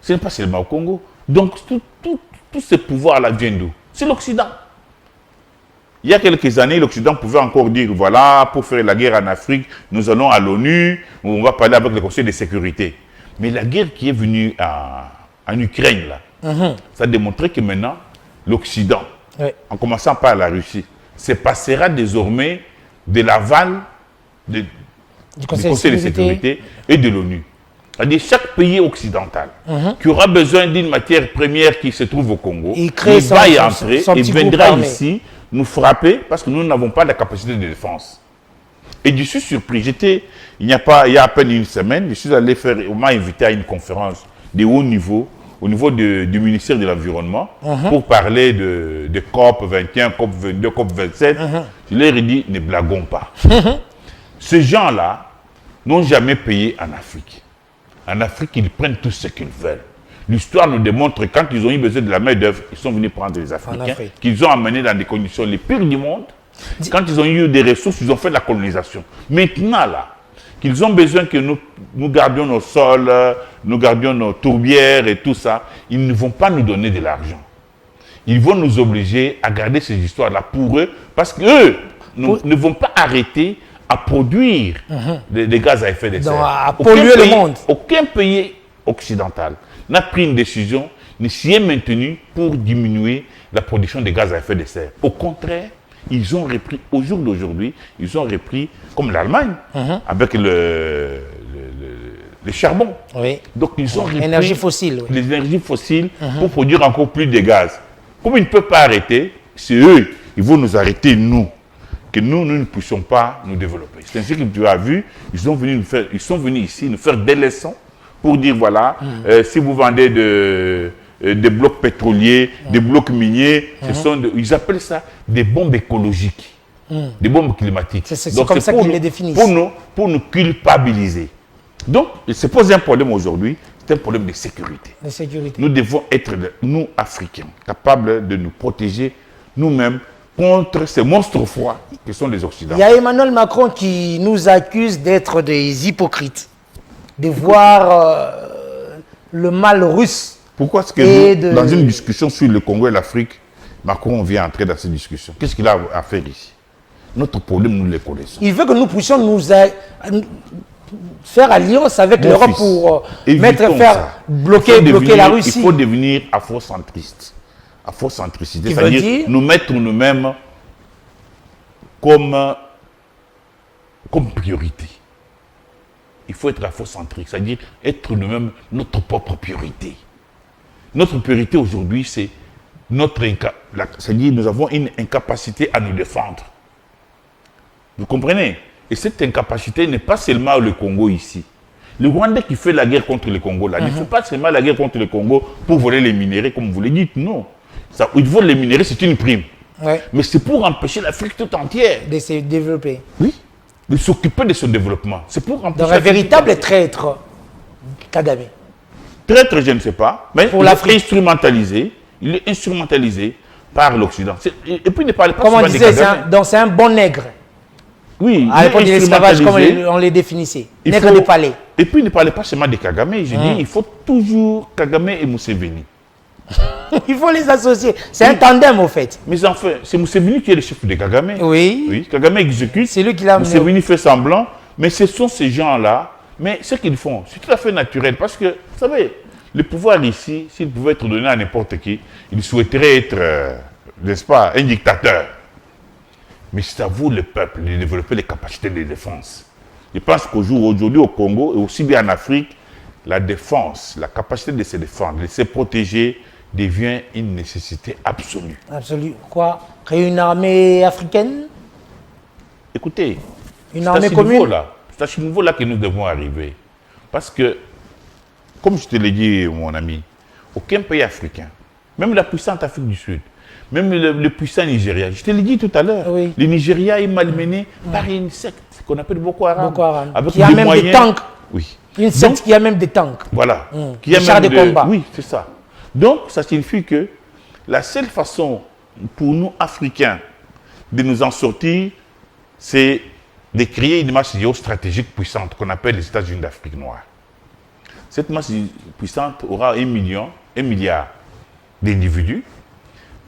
Ce n'est pas seulement au Congo. Donc, tous ces pouvoirs-là viennent d'où? C'est l'Occident. Il y a quelques années, l'Occident pouvait encore dire, voilà, pour faire la guerre en Afrique, nous allons à l'ONU, on va parler avec le Conseil de sécurité. Mais la guerre qui est venue en Ukraine, là, ça a démontré que maintenant, l'Occident, en commençant par la Russie, se passera désormais de l'aval du Conseil de sécurité et de l'ONU. C'est-à-dire chaque pays occidental qui aura besoin d'une matière première qui se trouve au Congo, il va y entrer et viendra ici nous frapper parce que nous n'avons pas la capacité de défense. Et je suis surpris. Il y a à peine une semaine, je suis allé on m'a invité à une conférence de haut niveau, au niveau du ministère de l'Environnement, pour parler de COP 21, COP 22, COP 27. Je leur ai dit, ne blaguons pas. Ces gens-là n'ont jamais payé en Afrique. En Afrique, ils prennent tout ce qu'ils veulent. L'histoire nous démontre que quand ils ont eu besoin de la main-d'œuvre, ils sont venus prendre les Africains, qu'ils ont amenés dans des conditions les pires du monde. Quand ils ont eu des ressources, ils ont fait de la colonisation. Maintenant, là, qu'ils ont besoin que nous gardions nos sols, nous gardions nos tourbières et tout ça, ils ne vont pas nous donner de l'argent. Ils vont nous obliger à garder ces histoires-là pour eux, parce qu'eux ne vont pas arrêter à produire des gaz à effet de serre. À polluer le monde. Aucun pays occidental n'a pris une décision, ne s'y est maintenu pour diminuer la production de gaz à effet de serre. Au contraire, ils ont repris, au jour d'aujourd'hui, ils ont repris, comme l'Allemagne, avec le charbon. Donc ils ont repris les énergies fossiles pour produire encore plus de gaz. Comme ils ne peuvent pas arrêter, c'est eux, ils vont nous arrêter, nous, que nous ne puissions pas nous développer. C'est ainsi que tu as vu, ils sont venus ici nous faire des leçons pour dire, voilà, si vous vendez des blocs pétroliers, des blocs miniers, ils appellent ça des bombes écologiques, des bombes climatiques. C'est comme ça qu'ils les définissent. Pour nous culpabiliser. Donc, il se pose un problème aujourd'hui, c'est un problème de sécurité. Nous devons être, nous, Africains, capables de nous protéger nous-mêmes contre ces monstres froids qui sont les Occidentaux. Il y a Emmanuel Macron qui nous accuse d'être des hypocrites, de voir le mal russe. Pourquoi est-ce que dans une discussion sur le Congo et l'Afrique, Macron vient entrer dans cette discussion? Qu'est-ce qu'il a à faire ici? Notre problème, nous les connaissons. Il veut que nous puissions nous faire alliance avec l'Europe pour bloquer la Russie. Il faut devenir afrocentriste. Afrocentricité, c'est-à-dire nous mettre nous-mêmes comme priorité. Il faut être afrocentrique, c'est-à-dire être nous-mêmes notre propre priorité. Notre priorité aujourd'hui, c'est c'est-à-dire nous avons une incapacité à nous défendre. Vous comprenez? Et cette incapacité n'est pas seulement le Congo ici. Le Rwandais qui fait la guerre contre le Congo, là, ne fait pas seulement la guerre contre le Congo pour voler les minéraux, comme vous le dites, non. Ils volent les minéraux, c'est une prime. Mais c'est pour empêcher l'Afrique tout entière de se développer. Oui, de s'occuper de son développement. C'est pour empêcher. Donc un véritable traître, Kagame. Traître, je ne sais pas, mais il est instrumentalisé par l'Occident. Et puis il ne parle pas comme on disait, c'est un bon nègre. Oui, à l'époque de l'esclavage, comme on les définissait. Nègre de palais. Et puis il ne parlait pas seulement de Kagame. Je dis, il faut toujours Kagame et Museveni. Il faut les associer. C'est un tandem, au fait. Mais enfin, c'est Museveni qui est le chef de Kagame. Oui. Kagame exécute. C'est lui qui l'a amené. Museveni fait semblant. Mais ce sont ces gens-là. Mais ce qu'ils font, c'est tout à fait naturel. Parce que, vous savez, Le pouvoir ici, s'il pouvait être donné à n'importe qui, il souhaiterait être, n'est-ce pas, un dictateur. Mais c'est à vous, le peuple, de développer les capacités de défense. Je pense qu'aujourd'hui au Congo, et aussi bien en Afrique, la défense, la capacité de se défendre, de se protéger, devient une nécessité absolue. Absolument. Quoi? Créer une armée africaine? Écoutez, une armée commune? C'est à ce niveau-là que nous devons arriver. Parce que, comme je te l'ai dit, mon ami, aucun pays africain, même la puissante Afrique du Sud, même le puissant Nigeria, je te l'ai dit tout à l'heure, oui. Le Nigeria est malmené par une secte qu'on appelle Boko Haram. Boko Haram. Avec qui a même moyens, des tanks. Oui. Une secte qui a même des tanks. Voilà. Qui a des chars de combat. Oui, c'est ça. Donc, ça signifie que la seule façon pour nous, Africains, de nous en sortir, c'est de créer une masse géostratégique puissante qu'on appelle les États-Unis d'Afrique noire. Cette masse puissante aura 1 milliard d'individus,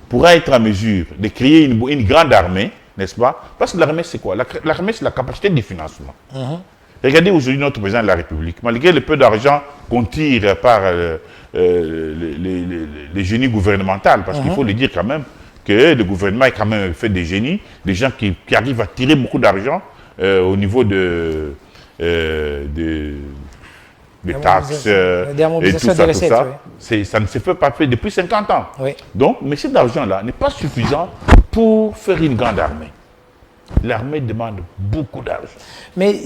pourra être en mesure de créer une grande armée, n'est-ce pas? Parce que l'armée, c'est quoi? L'armée, c'est la capacité de financement. Regardez aujourd'hui notre président de la République, malgré le peu d'argent qu'on tire par les génies gouvernementaux, parce qu'il faut le dire quand même, que le gouvernement est quand même fait des génies, des gens qui arrivent à tirer beaucoup d'argent au niveau des taxes et tout ça. Oui. Ça ne se fait pas fait depuis 50 ans. Oui. Donc, mais cet argent-là n'est pas suffisant pour faire une grande armée. L'armée demande beaucoup d'argent. Mais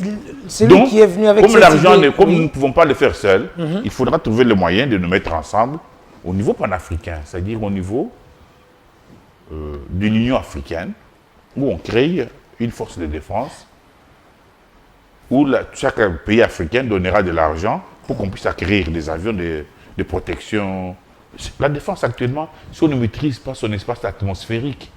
celui qui est venu avec comme l'argent, comme oui. nous ne pouvons pas le faire seul, il faudra trouver le moyen de nous mettre ensemble au niveau panafricain, c'est-à-dire au niveau de l'Union africaine, où on crée une force de défense, où chaque pays africain donnera de l'argent pour qu'on puisse acquérir des avions de protection. La défense actuellement, si on ne maîtrise pas son espace atmosphérique,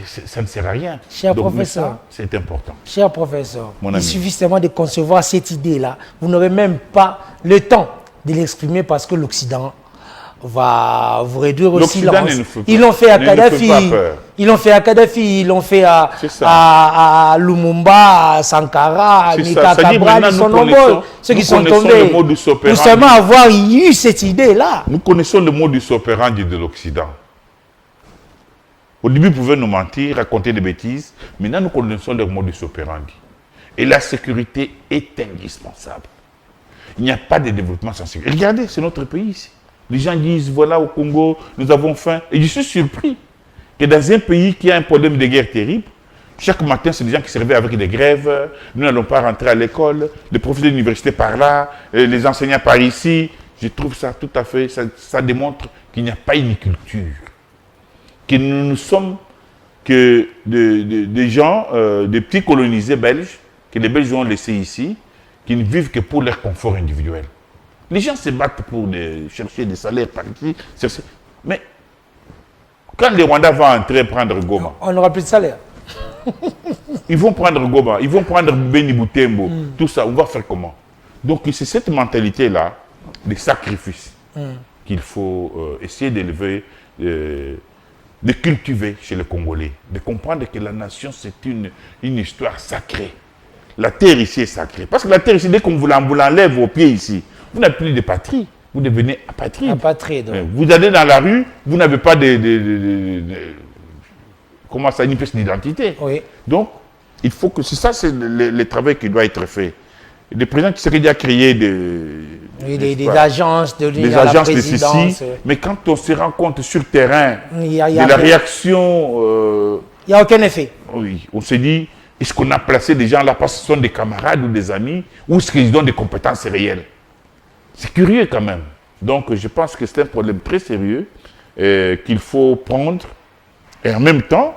ça ne sert à rien. Cher donc, professeur, c'est important. Cher professeur, Mon ami. Il suffit seulement de concevoir cette idée-là. Vous n'aurez même pas le temps de l'exprimer parce que l'Occident va vous réduire au silence. Ils l'ont fait à Kadhafi, ils l'ont fait à Kadhafi, ils l'ont fait à Lumumba, à Sankara, à Nika Cabral, ils sont nombreux, ceux qui sont tombés. Pour seulement avoir eu cette idée-là. Nous connaissons le modus operandi de l'Occident. Au début, ils pouvaient nous mentir, raconter des bêtises. Maintenant, nous connaissons le modus operandi. Et la sécurité est indispensable. Il n'y a pas de développement sans sécurité. Regardez, c'est notre pays ici. Les gens disent, voilà, au Congo, nous avons faim. Et je suis surpris que dans un pays qui a un problème de guerre terrible, chaque matin, c'est des gens qui se réveillent avec des grèves. Nous n'allons pas rentrer à l'école. Les professeurs d'université par là, les enseignants par ici. Je trouve ça tout à fait, ça démontre qu'il n'y a pas une culture. Que nous ne sommes que des gens, des petits colonisés belges, que les Belges ont laissés ici, qui ne vivent que pour leur confort individuel. Les gens se battent pour chercher des salaires par ici. Mais quand les Rwandais vont entrer prendre Goma, on n'aura plus de salaire. Ils vont prendre Goma, ils vont prendre Beni Butembo, tout ça, on va faire comment? Donc c'est cette mentalité-là, des sacrifices, qu'il faut essayer d'élever, de cultiver chez les Congolais, de comprendre que la nation, c'est une histoire sacrée. La terre ici est sacrée. Parce que la terre ici, dès qu'on vous l'enlève aux pieds ici, vous n'avez plus de patrie. Vous devenez apatride. Apatride. Vous allez dans la rue, vous n'avez pas comment ça, une pièce d'identité. Oui. Donc, il faut que c'est le travail qui doit être fait. Le président Tshisekedi a créé des agences de ceci, mais quand on se rend compte sur le terrain de la réaction... il n'y a aucun effet. Oui, on se dit, est-ce qu'on a placé des gens là parce que ce sont des camarades ou des amis, ou est-ce qu'ils ont des compétences réelles? C'est curieux quand même. Donc je pense que c'est un problème très sérieux qu'il faut prendre. Et en même temps,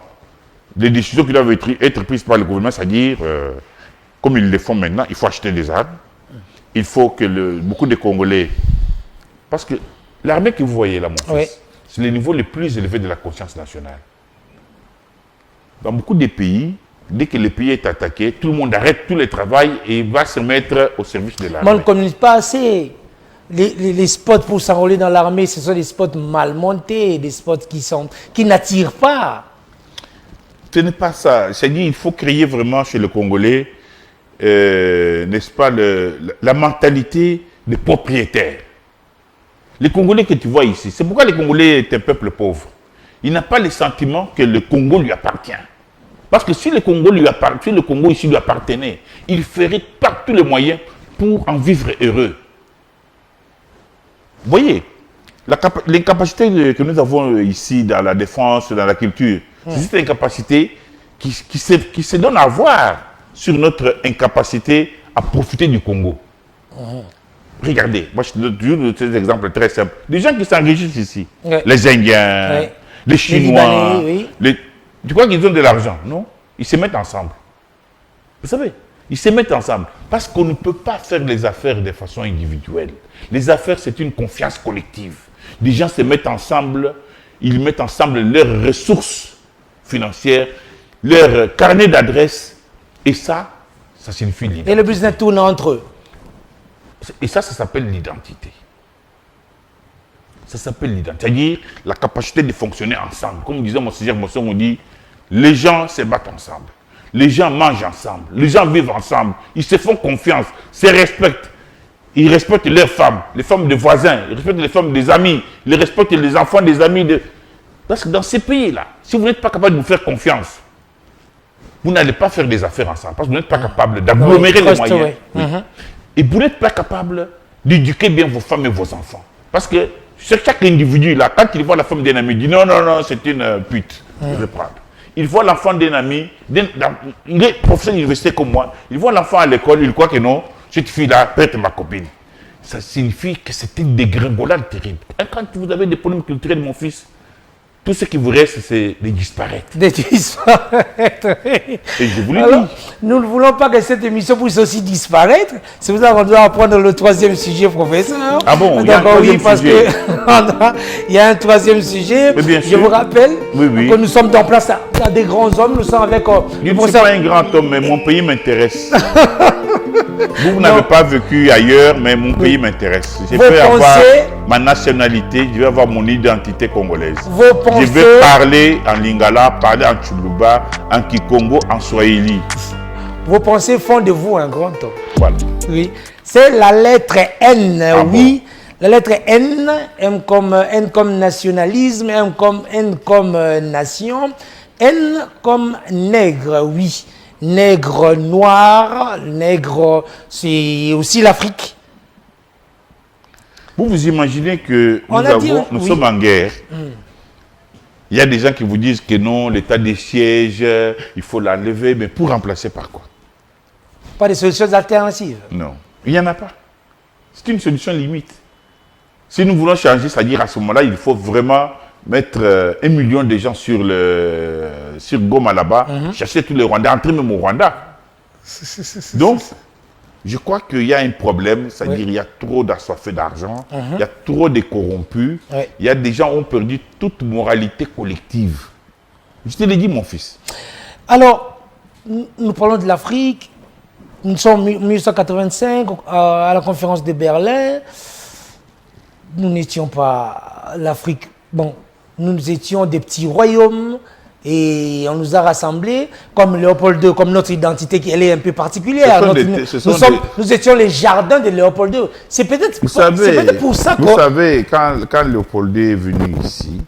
les décisions qui doivent être prises par le gouvernement, c'est-à-dire, comme ils le font maintenant, il faut acheter des armes. Il faut que beaucoup de Congolais... Parce que l'armée que vous voyez là, mon fils, oui, c'est le niveau le plus élevé de la conscience nationale. Dans beaucoup de pays, dès que le pays est attaqué, tout le monde arrête tout le travail et va se mettre au service de l'armée. On ne communique pas assez. Les spots pour s'enrôler dans l'armée, ce sont des spots mal montés, des spots qui n'attirent pas. Ce n'est pas ça. C'est-à-dire qu'il faut créer vraiment chez le Congolais, n'est-ce pas, la mentalité des propriétaires. Les Congolais que tu vois ici, c'est pourquoi les Congolais est un peuple pauvre. Il n'a pas le sentiment que le Congo lui appartient. Parce que si le Congo, si le Congo ici lui appartenait, il ferait par tous les moyens pour en vivre heureux. Vous voyez, les capacités que nous avons ici dans la défense, dans la culture, c'est une incapacité qui se donne à voir sur notre incapacité à profiter du Congo. Regardez, moi je te donne toujours des exemples très simples. Des gens qui s'enrichissent ici, les Indiens, les Chinois, tu crois qu'ils ont de l'argent? Non, ils se mettent ensemble. Vous savez, ils se mettent ensemble parce qu'on ne peut pas faire les affaires de façon individuelle. Les affaires, c'est une confiance collective. Les gens se mettent ensemble, ils mettent ensemble leurs ressources financières, leur carnet d'adresses, et ça signifie l'identité. Et le business tourne entre eux. Et ça s'appelle l'identité. Ça s'appelle l'identité. C'est-à-dire la capacité de fonctionner ensemble. Comme disait mon César Mosson, on dit, les gens se battent ensemble. Les gens mangent ensemble. Les gens vivent ensemble. Ils se font confiance, se respectent. Ils respectent leurs femmes, les femmes des voisins. Ils respectent les femmes des amis. Ils respectent les enfants des amis. Parce que dans ces pays-là, si vous n'êtes pas capable de vous faire confiance, vous n'allez pas faire des affaires ensemble. Parce que vous n'êtes pas capable d'agglomérer les moyens. Oui. Et vous n'êtes pas capable d'éduquer bien vos femmes et vos enfants. Parce que chaque individu, là, quand il voit la femme d'un ami, il dit non, c'est une pute. Je vais prendre. Il voit l'enfant d'un ami, il est professeur d'université comme moi, il voit l'enfant à l'école, il croit que non, cette fille-là peut être ma copine. Ça signifie que c'est une dégringolade terrible. Et quand vous avez des problèmes culturels, mon fils, tout ce qui vous reste, c'est de disparaître. De disparaître. Et je vous le dis. Nous ne voulons pas que cette émission puisse aussi disparaître. C'est pour ça qu'on doit apprendre le troisième sujet, professeur. Ah bon, il y a un troisième sujet. Il y a un troisième sujet. Je vous rappelle que nous sommes en place à des grands hommes. Nous sommes avec... Je ne suis pas un grand homme, mais mon pays m'intéresse. Vous n'avez pas vécu ailleurs, mais mon pays m'intéresse. Je vais avoir ma nationalité, je vais avoir mon identité congolaise. Je vais parler en lingala, parler en tchoulouba, en kikongo, en swahili. Vos pensées font de vous un grand homme. Voilà. Oui. C'est la lettre N, oui. Bon. La lettre N, N comme nationalisme, N comme nation, N comme nègre, oui. Nègre noir, nègre, c'est aussi l'Afrique. Vous imaginez que nous sommes en guerre. Il y a des gens qui vous disent que non, l'état des sièges, il faut l'enlever, mais pour remplacer par quoi? Pas de solutions alternatives? Non, il n'y en a pas. C'est une solution limite. Si nous voulons changer, c'est-à-dire à ce moment-là, il faut vraiment mettre 1 million de gens sur Goma là-bas, chercher tous les Rwandais, entrer même au Rwanda. Donc, je crois qu'il y a un problème, c'est-à-dire qu'il y a trop d'assoiffés d'argent, il y a trop de corrompus, il y a des gens qui ont perdu toute moralité collective. Je te l'ai dit, mon fils. Alors, nous parlons de l'Afrique, nous sommes en 1985 à la conférence de Berlin, nous n'étions pas l'Afrique, bon, nous étions des petits royaumes, et on nous a rassemblés comme Léopold II, comme notre identité qui elle est un peu particulière. Nous étions les jardins de Léopold II. C'est peut-être pour ça que... Vous savez, quand Léopold II est venu ici,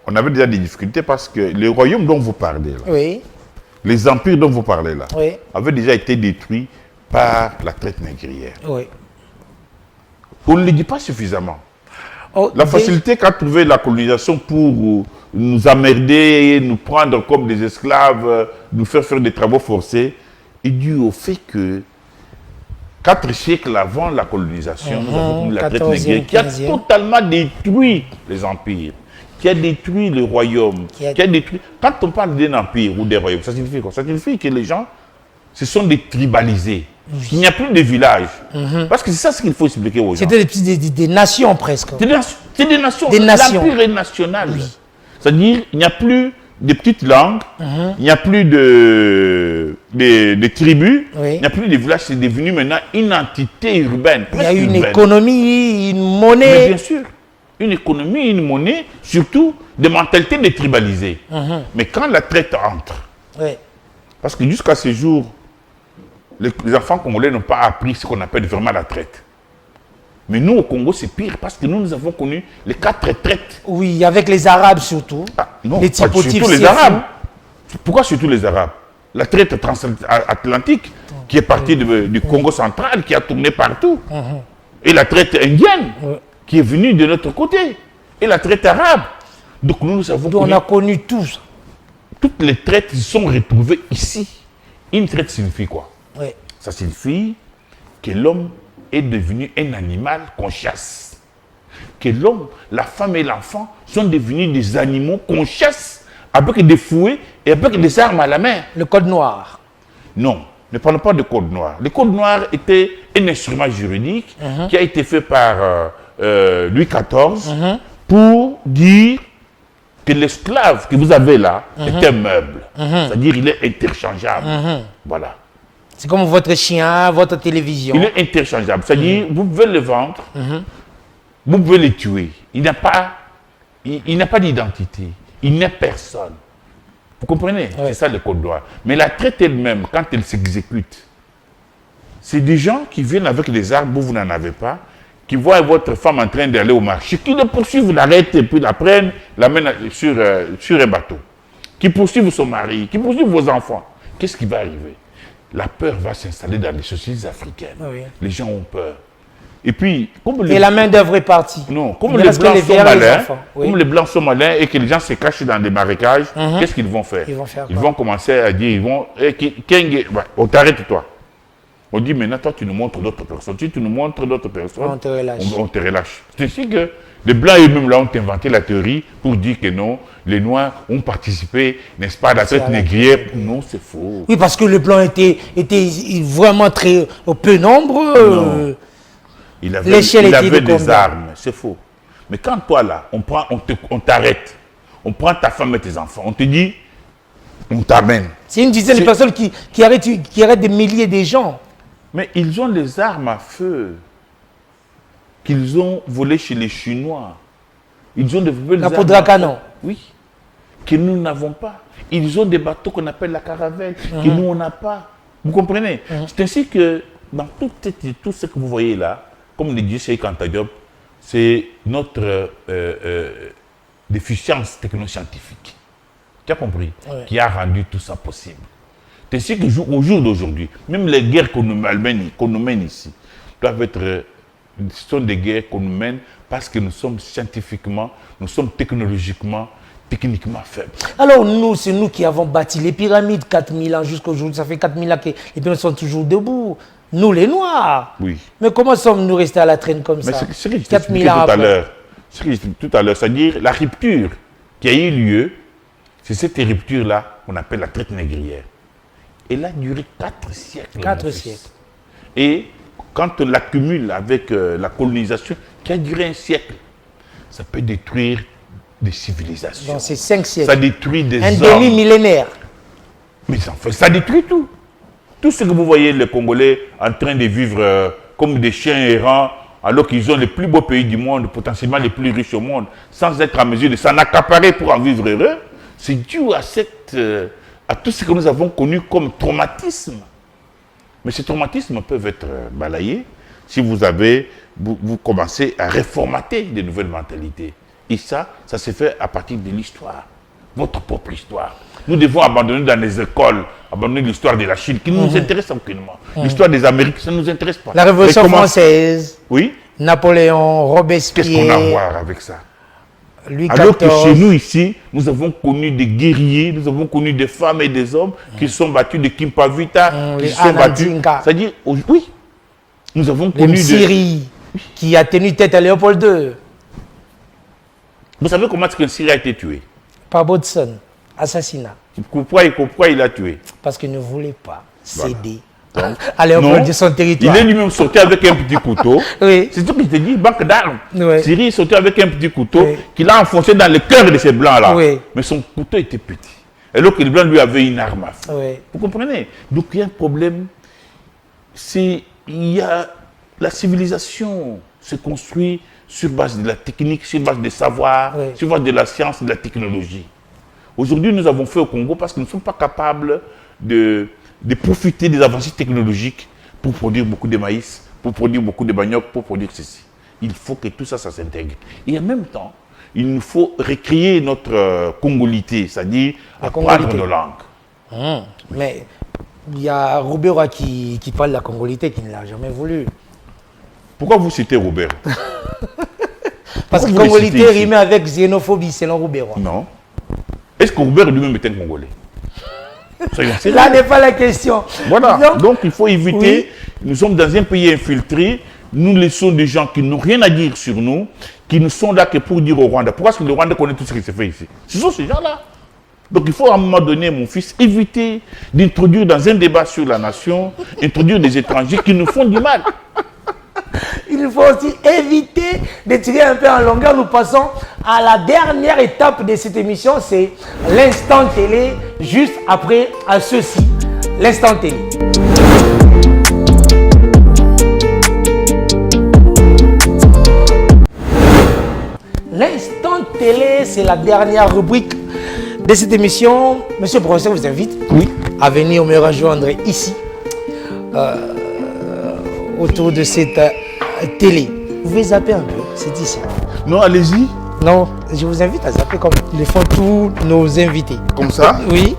on avait déjà des difficultés parce que les royaumes dont vous parlez là, les empires dont vous parlez là, avaient déjà été détruits par la traite négrière. On ne le dit pas suffisamment. La facilité qu'a trouvé la colonisation pour nous emmerder, nous prendre comme des esclaves, nous faire des travaux forcés, est due au fait que 4 siècles avant la colonisation, nous avons connu la traite négrière qui a totalement détruit les empires, qui a détruit le royaume, qui a détruit... Quand on parle d'un empire ou des royaumes, ça signifie quoi? Ça signifie que les gens se sont détribalisés. Il n'y a plus de villages. Parce que c'est ça ce qu'il faut expliquer aux gens. C'était des nations presque. C'est des nations. L'empire est national. C'est-à-dire qu'il n'y a plus de petites langues, il n'y a plus de tribus, il n'y a plus de villages. C'est devenu maintenant une entité urbaine. Il y a une économie, une monnaie. Mais bien sûr. Une économie, une monnaie, surtout des mentalités détribalisées. Mais quand la traite entre, parce que jusqu'à ce jour, les enfants congolais n'ont pas appris ce qu'on appelle vraiment la traite. Mais nous, au Congo, c'est pire parce que nous avons connu les 4 traites. Oui, avec les Arabes surtout. Non, les pas typotifs surtout les Arabes. Pourquoi surtout les Arabes? La traite transatlantique qui est partie du Congo central, qui a tourné partout. Et la traite indienne qui est venue de notre côté. Et la traite arabe. Donc nous avons connu... On a connu tous. Toutes les traites sont retrouvées ici. Une traite signifie quoi? Ça signifie que l'homme est devenu un animal qu'on chasse. Que l'homme, la femme et l'enfant sont devenus des animaux qu'on chasse avec des fouets et avec des armes à la main. Le code noir. Non, ne parlons pas de code noir. Le code noir était un instrument juridique qui a été fait par Louis XIV pour dire que l'esclave que vous avez là est un meuble. C'est-à-dire il est interchangeable. Voilà. C'est comme votre chien, votre télévision. Il est interchangeable. C'est-à-dire, vous pouvez le vendre, vous pouvez le tuer. Il n'a pas d'identité. Il n'est personne. Vous comprenez? C'est ça le code noir. Mais la traite elle-même, quand elle s'exécute, c'est des gens qui viennent avec des armes, vous n'en avez pas, qui voient votre femme en train d'aller au marché, qui le poursuivent, l'arrêtent et puis la prennent, l'amènent sur un bateau. Qui poursuivent son mari, qui poursuivent vos enfants. Qu'est-ce qui va arriver? La peur va s'installer dans les sociétés africaines. Les gens ont peur. Et puis, et la main-d'œuvre est partie. Non, comme les Blancs sont malins, comme les Blancs sont malins et que les gens se cachent dans des marécages, qu'est-ce qu'ils vont faire? Ils vont commencer à dire, on t'arrête toi. On dit maintenant, toi tu nous montres d'autres personnes. Si tu nous montres d'autres personnes, on te relâche. C'est ainsi que les Blancs eux-mêmes là ont inventé la théorie pour dire que non, les Noirs ont participé, n'est-ce pas, à la traite négrière. Non, c'est faux. Oui, parce que les Blancs étaient vraiment très peu nombreux. Il avait des armes, c'est faux. Mais quand toi là, on t'arrête, on prend ta femme et tes enfants, on te dit, on t'amène. C'est une dizaine de personnes qui arrêtent des milliers de gens. Mais ils ont des armes à feu qu'ils ont volées chez les Chinois. Ils ont développé des armes poudre à canon. Oui. Que nous n'avons pas. Ils ont des bateaux qu'on appelle la caravelle, que nous on n'a pas. Vous comprenez? C'est ainsi que dans tout ce que vous voyez là, comme le dit Cheikh Anta Diop, c'est notre déficience technoscientifique. Tu as compris? Qui a rendu tout ça possible. C'est ainsi qu'au jour d'aujourd'hui, même les guerres qu'on nous mène ici, doivent être, ce sont des guerres qu'on nous mène parce que nous sommes scientifiquement, nous sommes technologiquement, techniquement faibles. Alors nous, c'est nous qui avons bâti les pyramides 4000 ans jusqu'à aujourd'hui. Ça fait 4000 ans que les pyramides sont toujours debout. Nous, les Noirs. Oui. Mais comment sommes-nous restés à la traîne comme ça? C'est ce que je t'expliquais tout à l'heure. C'est-à-dire la rupture qui a eu lieu, c'est cette rupture-là qu'on appelle la traite négrière. Elle a duré 4 siècles. 4 siècles. Et quand on l'accumule avec la colonisation, qui a duré 1 siècle, ça peut détruire des civilisations. Donc c'est 5 siècles. Ça détruit des hommes. Un demi-millénaire. Mais enfin, ça détruit tout. Tout ce que vous voyez, les Congolais en train de vivre comme des chiens errants, alors qu'ils ont les plus beaux pays du monde, potentiellement les plus riches au monde, sans être en mesure de s'en accaparer pour en vivre heureux, c'est dû à tout ce que nous avons connu comme traumatisme. Mais ces traumatismes peuvent être balayés si vous commencez à réformater de nouvelles mentalités. Et ça se fait à partir de l'histoire, votre propre histoire. Nous devons abandonner dans les écoles, abandonner l'histoire de la Chine qui ne nous intéresse aucunement. L'histoire des Amériques, ça ne nous intéresse pas. La Révolution française, oui? Napoléon, Robespierre. Qu'est-ce qu'on a à voir avec ça? Louis Alors XIV. que chez nous ici, nous avons connu des guerriers, nous avons connu des femmes et des hommes qui sont battus de Kimpavita, qui sont battus. C'est-à-dire, oui, nous avons connu Syrie, qui a tenu tête à Léopold II. Vous savez comment est-ce qu'un Syrie a été tué? Par Bodson, assassinat. Pourquoi il a tué? Parce qu'il ne voulait pas céder à Léopold de son territoire. Il est lui-même sorti avec un petit couteau. Oui. C'est ce que je te dis, banque d'armes. Oui. Syrie est sorti avec un petit couteau qu'il a enfoncé dans le cœur de ces blancs-là. Oui. Mais son couteau était petit. Alors que les blancs lui avaient une arme à feu. Oui. Vous comprenez? Donc il y a un problème. La civilisation se construit sur base de la technique, sur base des savoirs, sur base de la science, de la technologie. Aujourd'hui, nous avons fait au Congo parce que nous ne sommes pas capables de profiter des avancées technologiques pour produire beaucoup de maïs, pour produire beaucoup de manioc, pour produire ceci. il faut que tout ça, ça s'intègre. Et en même temps, il nous faut recréer notre congolité, c'est-à-dire apprendre nos langues. Mais il y a Roubera qui parle de la congolité qui ne l'a jamais voulu. Pourquoi vous citez Robert? Parce que congolité rime avec xénophobie, selon Roubera. Non. Est-ce que Robert lui-même est un Congolais? Là n'est pas la question. Voilà. Donc il faut éviter. Nous sommes dans un pays infiltré. Nous laissons des gens qui n'ont rien à dire sur nous, qui ne sont là que pour dire au Rwanda. Pourquoi est-ce que le Rwanda connaît tout ce qui se fait ici? Ce sont ces gens-là. Donc il faut à un moment donné, mon fils, éviter d'introduire dans un débat sur la nation, introduire des étrangers qui nous font du mal. Il faut aussi éviter de tirer un peu en longueur. Nous passons à la dernière étape de cette émission, c'est l'instant télé, juste après à ceci, l'instant télé. L'instant télé, c'est la dernière rubrique de cette émission. Monsieur le professeur vous invite à venir me rejoindre ici, autour de cette télé. Vous pouvez zapper un peu, c'est ici. Non, allez-y. Non, je vous invite à zapper comme le font tous nos invités. Comme ça? Oui.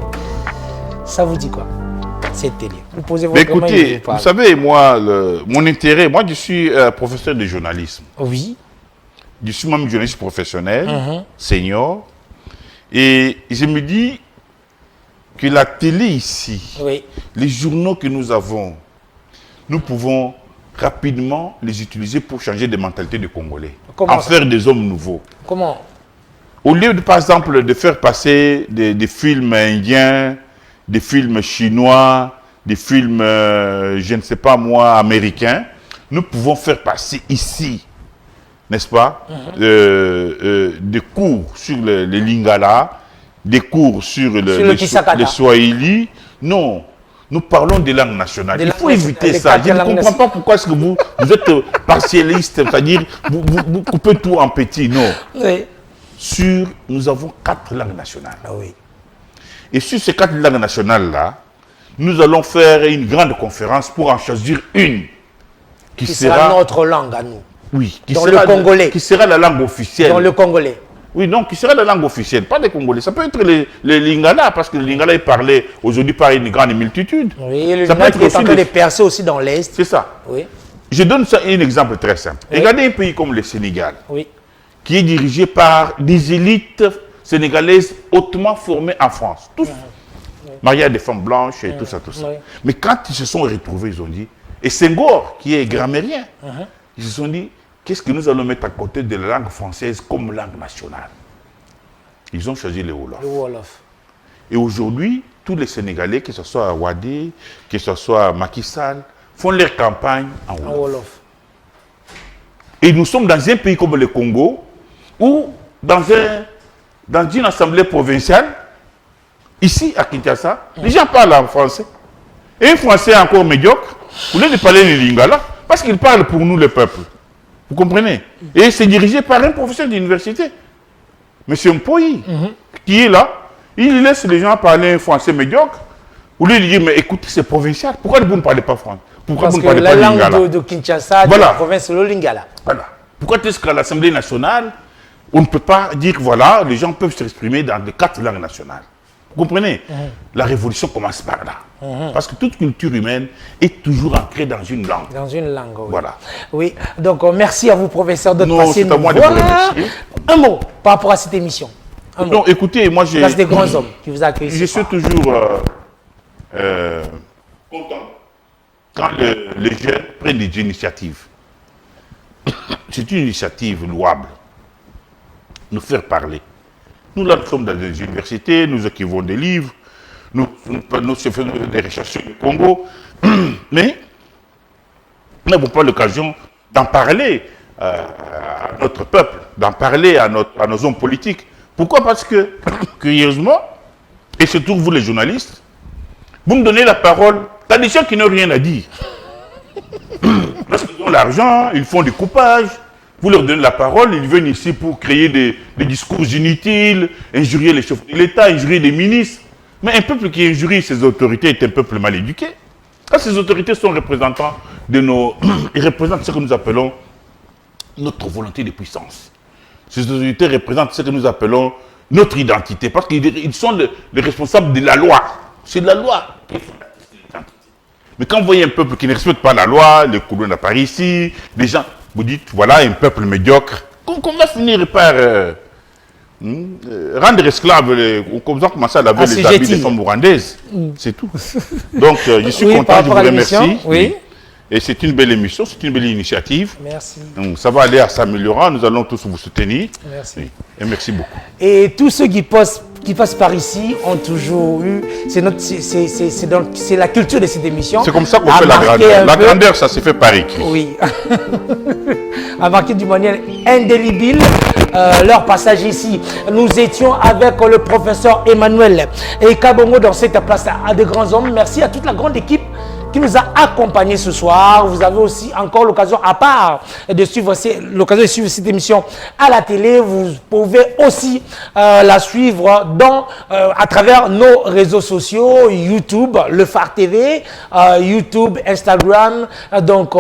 Ça vous dit quoi, cette télé? Vous posez votre main. Écoutez, vous savez, moi, mon intérêt, moi je suis professeur de journalisme. Oui. Je suis même journaliste professionnel, senior. Et je me dis que la télé ici, les journaux que nous avons, nous pouvons rapidement les utiliser pour changer des mentalités de Congolais. En faire des hommes nouveaux. Comment? Au lieu, de, par exemple, de faire passer des films indiens, des films chinois, des films, je ne sais pas moi, américains, nous pouvons faire passer ici, n'est-ce pas, des cours sur les Lingala, des cours sur les Swahili. Non, nous parlons des langues nationales. Il faut éviter ça. Je ne comprends pas pourquoi est-ce que vous êtes partialiste, c'est-à-dire vous coupez tout en petits. Non. Oui. Nous avons 4 langues nationales. Ah oui. Et sur ces 4 langues nationales-là, nous allons faire une grande conférence pour en choisir une qui sera notre langue à nous. Oui, dans le congolais. Qui sera la langue officielle. Dans le congolais. Oui, donc qui sera la langue officielle, pas des Congolais. Ça peut être les Lingala, parce que le Lingala est parlé aujourd'hui par une grande multitude. Oui, et le Lingala qui est en train de percer aussi dans l'Est. C'est ça. Oui. Je donne ça un exemple très simple. Oui. Regardez un pays comme le Sénégal, qui est dirigé par des élites sénégalaises hautement formées en France. Tous. Mariés à des femmes blanches et tout ça, tout ça. Mais quand ils se sont retrouvés, ils ont dit, et Senghor, qui est grammairien, ils se sont dit, qu'est-ce que nous allons mettre à côté de la langue française comme langue nationale? Ils ont choisi le Wolof. Le Wolof. Et aujourd'hui, tous les Sénégalais, que ce soit à Ouadé, que ce soit à Macky Sall, font leur campagne en Wolof. Et nous sommes dans un pays comme le Congo, où dans une assemblée provinciale, ici à Kinshasa, les gens parlent en français. Et un français encore médiocre, au lieu de parler le Lingala, parce qu'il parle pour nous, le peuple. Vous comprenez? Et c'est dirigé par un professeur d'université, M. Mpoyi, qui est là. Il laisse les gens parler un français médiocre. Ou lui, il dit, mais écoutez, c'est provincial. Pourquoi vous ne parlez pas français? Pourquoi vous ne parlez pas lingala? Parce que la langue de Kinshasa, de la province, c'est le Lingala. Voilà. Pourquoi est-ce qu'à l'Assemblée nationale, on ne peut pas dire, voilà, les gens peuvent s'exprimer dans les 4 langues nationales? Vous comprenez? La révolution commence par là. Parce que toute culture humaine est toujours ancrée dans une langue. Dans une langue, oui. Voilà. Oui, donc merci à vous, professeur, de passer nous voir. Un mot par rapport à cette émission. Non, écoutez, moi j'ai... Parce des grands hommes qui vous accueillent. Je suis toujours content quand les jeunes prennent des initiatives. C'est une initiative louable. Nous faire parler. Nous, là, nous sommes dans des universités, nous écrivons des livres, nous faisons des recherches sur le Congo, mais nous n'avons pas l'occasion d'en parler à notre peuple, d'en parler à nos hommes politiques. Pourquoi? Parce que, curieusement, et surtout vous les journalistes, vous me donnez la parole à des gens qui n'ont rien à dire. Parce qu'ils ont l'argent, ils font des coupages. Vous leur donnez la parole, ils viennent ici pour créer des discours inutiles, injurier les chefs de l'État, injurier les ministres. Mais un peuple qui injurie ses autorités est un peuple mal éduqué. Quand ces autorités sont représentants de nos... Ils représentent ce que nous appelons notre volonté de puissance. Ces autorités représentent ce que nous appelons notre identité, parce qu'ils sont les responsables de la loi. C'est la loi. Mais quand vous voyez un peuple qui ne respecte pas la loi, les colons apparaissent ici, les gens, vous dites, voilà un peuple médiocre, qu'on va finir par rendre esclaves, comme ça, commencer à laver les habits des femmes rwandaises. C'est tout. Donc, je suis content, je vous remercie. Oui. Et c'est une belle émission, c'est une belle initiative. Merci. Donc, ça va aller à s'améliorer, nous allons tous vous soutenir. Merci. Oui. Et merci beaucoup. Et tous ceux qui passent par ici ont toujours eu, c'est la culture de cette émission. C'est comme ça qu'on fait la grandeur. La grandeur, ça se fait par écrit. Oui. À marquer d'une manière indélébile leur passage ici. Nous étions avec le professeur Emmanuel et Kabongo dans cette place à de grands hommes. Merci à toute la grande équipe qui nous a accompagnés ce soir. Vous avez aussi encore l'occasion, à part de suivre cette émission à la télé, vous pouvez aussi la suivre à travers nos réseaux sociaux, YouTube, le Phare TV, YouTube, Instagram, donc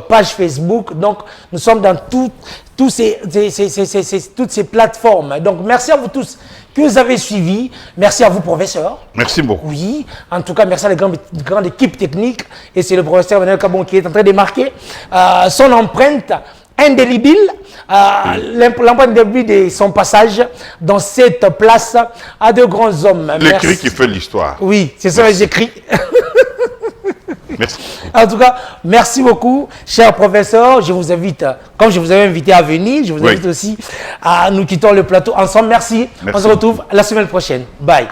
page Facebook. Donc nous sommes dans toutes ces plateformes. Donc merci à vous tous que vous avez suivis. Merci à vous, professeur. Merci beaucoup. Oui, en tout cas, merci à la grande équipe technique. Et c'est le professeur Emmanuel Kabongo qui est en train de marquer son empreinte indélébile, l'empreinte indélébile de son passage dans cette place à de grands hommes. L'écrit qui fait l'histoire. Oui, c'est ça les écrits. Merci. En tout cas, merci beaucoup, cher professeur. Je vous invite, comme je vous avais invité à venir, je vous invite aussi à nous quitter le plateau ensemble. Merci. On se retrouve la semaine prochaine. Bye.